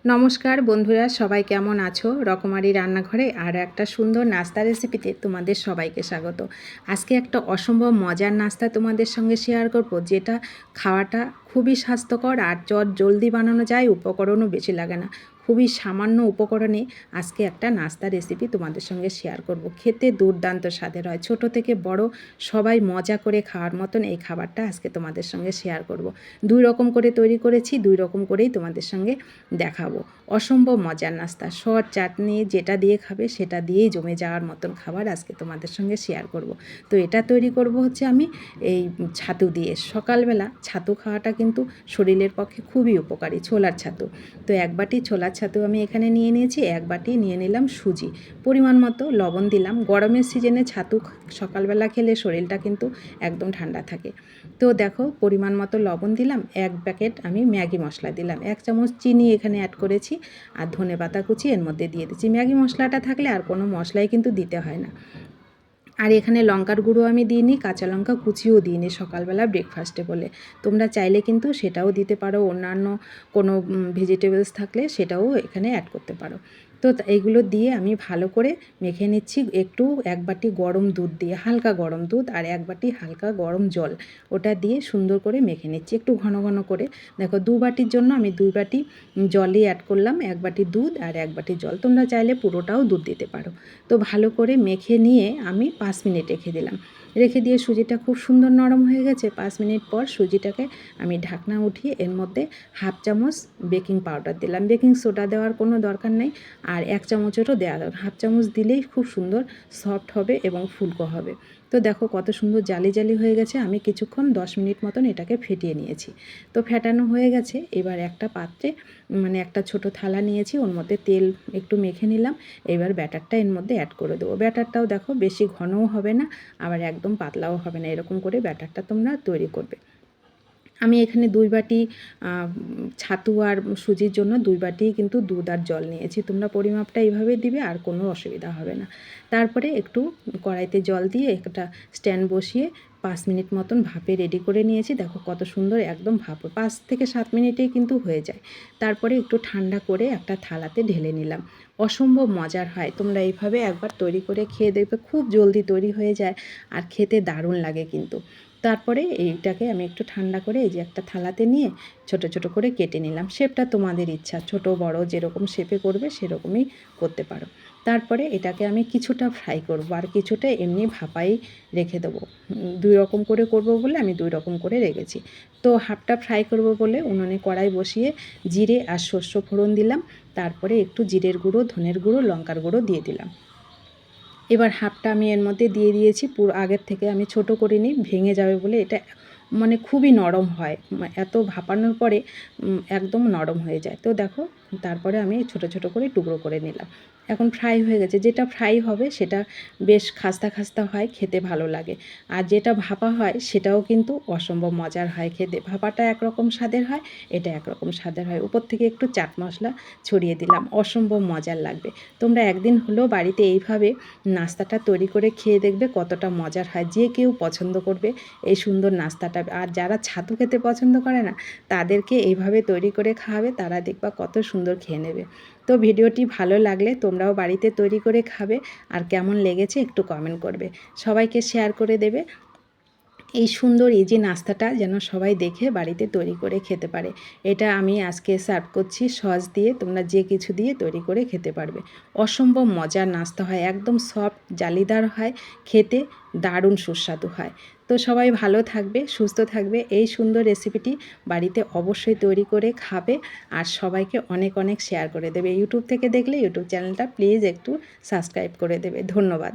নমস্কার বন্ধুরা, সবাই কেমন আছো? রকমারি রান্নাঘরে আর একটা সুন্দর নাস্তা রেসিপিতে তোমাদের সবাইকে স্বাগত। আজকে একটা অসম্ভব মজার নাস্তা তোমাদের সঙ্গে শেয়ার করব, যেটা খাওয়াটা খুবই স্বাস্থ্যকর আর জলদি বানানো যায়, উপকরণও বেশি লাগে না। খুবই সামান্য উপকরণে আজকে একটা নাস্তা রেসিপি তোমাদের সঙ্গে শেয়ার করব। খেতে দুর্দান্ত স্বাদের হয়, ছোট থেকে বড় সবাই মজা করে খাওয়ার মতন এই খাবারটা আজকে তোমাদের সঙ্গে শেয়ার করব। দুই রকম করে তৈরি করেছি, দুই রকম করেই তোমাদের সঙ্গে দেখাবো। অসম্ভব মজার নাস্তা, সর চাটনি যেটা দিয়ে খাবে সেটা দিয়েই জমে যাওয়ার মতন খাবার আজকে তোমাদের সঙ্গে শেয়ার করব। তো এটা তৈরি করব হচ্ছে আমি এই ছাতু দিয়ে। সকালবেলা ছাতু খাওয়াটা কিন্তু শরীরের পক্ষে খুবই উপকারী, ছোলার ছাতু। তো এক বাটি ছোলার ছাতু আমি এখানে নিয়ে নিয়েছি, এক বাটি নিয়ে নিলাম সুজি, পরিমাণ মতো লবণ দিলাম। গরমের সিজনে ছাতু সকালবেলা খেলে শরীরটা কিন্তু একদম ঠান্ডা থাকে। তো দেখো পরিমাণ মতো লবণ দিলাম, এক প্যাকেট আমি ম্যাগি মশলা দিলাম, 1 চামচ চিনি এখানে অ্যাড করেছি, আর ধনেপাতা কুচি এর মধ্যে দিয়ে দিচ্ছি। ম্যাগি মশলাটা থাকলে আর কোনো মশলাই কিন্তু দিতে হয় না। আর এখানে লঙ্কার গুঁড়ো আমি দিইনি, কাঁচা লঙ্কা কুচিও দিইনি সকালবেলা ব্রেকফাস্টে বলে। তোমরা চাইলে কিন্তু সেটাও দিতে পারো, অন্যান্য কোনো ভেজিটেবলস থাকলে সেটাও এখানে অ্যাড করতে পারো। তো এইগুলো দিয়ে আমি ভালো করে মেখে নিচ্ছি, একটু 1 বাটি গরম দুধ দিয়ে, হালকা গরম দুধ আর 1 বাটি হালকা গরম জল, ওটা দিয়ে সুন্দর করে মেখে নিচ্ছি একটু ঘন ঘন করে। দেখো 2 বাটির জন্য আমি 2 বাটি জলই অ্যাড করলাম, 1 বাটি দুধ আর 1 বাটি জল। তোমরা চাইলে পুরোটাও দুধ দিতে পারো। তো ভালো করে মেখে নিয়ে আমি 5 মিনিট রেখে দিলাম। রেখে দিয়ে সুজিটা খুব সুন্দর নরম হয়ে গেছে। 5 মিনিট পর সুজিটাকে আমি ঢাকনা উঠিয়ে এর মধ্যে 1/2 চামচ বেকিং পাউডার দিলাম। বেকিং সোডা দেওয়ার কোনো দরকার নেই, আর 1 চামচেরও দেওয়া দরকার। 1/2 চামচ দিলেই খুব সুন্দর সফট হবে এবং ফুলকো হবে। তো দেখো কত সুন্দর জালি জালি হয়ে গেছে। আমি কিছুক্ষণ 10 মিনিট মতন এটাকে ফেটিয়ে নিয়েছি। তো ফেটানো হয়ে গেছে। এবার একটা পাত্রে একটা ছোট থালা নিয়েছি, ওর মধ্যে তেল একটু মেখে নিলাম। এবার ব্যাটারটা এর মধ্যে অ্যাড করে দেবো। ব্যাটারটাও দেখো বেশি ঘনও হবে না, আবার একদম পাতলাও হবে না, এরকম করে ব্যাটারটা তোমরা তৈরি করবে। আমি এখানে 2 বাটি ছাতু আর সুজির জন্য 2 বাটি কিন্তু দুধ আর জল নিয়েছি। তোমরা পরিমাপটা এইভাবে দিবে, আর কোনো অসুবিধা হবে না। তারপরে একটু কড়াইতে জল দিয়ে একটা স্ট্যান্ড বসিয়ে 5 মিনিট মতন ভাপে রেডি করে নিয়েছি। দেখো কত সুন্দর একদম ভাপ, 5 থেকে 7 মিনিটেই কিন্তু হয়ে যায়। তারপরে একটু ঠান্ডা করে একটা থালাতে ঢেলে নিলাম। অসম্ভব মজার হয়, তোমরা এইভাবে একবার তৈরি করে খেয়ে দেখবে, খুব জলদি তৈরি হয়ে যায় আর খেতে দারুণ লাগে কিন্তু। তারপরে এইটাকে আমি একটু ঠান্ডা করে এই যে একটা থালাতে নিয়ে ছোট ছোট করে কেটে নিলাম। শেপটা তোমাদের ইচ্ছা, ছোট বড় যেরকম শেপে করবে সেরকমই করতে পারো। তারপরে এটাকে আমি কিছুটা ফ্রাই করব আর কিছুটা এমনি ভাপাই রেখে দেবো। 2 রকম করে করব বলে আমি 2 রকম করে রেখেছি। তো হাফটা ফ্রাই করব বলে উনুনে কড়াই বসিয়ে জিরে আর সর্ষে ফোড়ন দিলাম। তারপরে একটু জিরের গুঁড়ো, ধনের গুঁড়ো, লঙ্কার গুঁড়ো দিয়ে দিলাম। এবার হাফটা আমি এর মধ্যে দিয়ে দিয়েছি। পুরো আগের থেকে আমি ছোট করিনি, ভেঙে যাবে বলে। এটা খুবই নরম হয়, এত ভাপানোর পরে একদম নরম হয়ে যায়। তো দেখো তারপরে আমি ছোট ছোট করে টুকরো করে নিলাম। এখন ফ্রাই হয়ে গেছে। যেটা ফ্রাই হবে সেটা বেশ খাস্তা খাস্তা হয়, খেতে ভালো লাগে। আর যেটা ভাপা হয় সেটাও কিন্তু অসম্ভব মজার হয় খেতে। ভাপাটা একরকম স্বাদের হয়, এটা একরকম স্বাদের হয়। উপর থেকে একটু চাট মশলা ছড়িয়ে দিলাম, অসম্ভব মজার লাগবে। তোমরা একদিন হলেও বাড়িতে এইভাবে নাস্তাটা তৈরি করে খেয়ে দেখবে কতটা মজার হয়। যে কেউ পছন্দ করবে এই সুন্দর নাস্তাটা। আর যারা ছাতু খেতে পছন্দ করে না, তাদেরকে এইভাবে তৈরি করে খাওয়াবে, তারা দেখবা কত সুন্দর খেয়ে নেবে। তো ভিডিওটি ভালো লাগলে তোমরাও বাড়িতে তৈরি করে খাবে, আর কেমন লেগেছে একটু কমেন্ট করবে। সবাইকে শেয়ার করে দেবে। এই সুন্দর ইজি নাস্তাটা যেন সবাই দেখে বাড়িতে তৈরি করে খেতে পারে। এটা আমি আজকে সার্ভ করছি সস দিয়ে, তোমরা যে কিছু দিয়ে তৈরি করে খেতে পারবে। অসম্ভব মজার নাস্তা হয়, একদম সফট জালিদার হয়, খেতে দারুণ সুস্বাদু হয়। তো সবাই ভালো থাকবে, সুস্থ থাকবে। এই সুন্দর রেসিপিটি বাড়িতে অবশ্যই তৈরি করে খাবে, আর সবাইকে অনেক অনেক শেয়ার করে দেবে। ইউটিউব থেকে দেখলে ইউটিউব চ্যানেলটা প্লিজ একটু সাবস্ক্রাইব করে দেবে। ধন্যবাদ।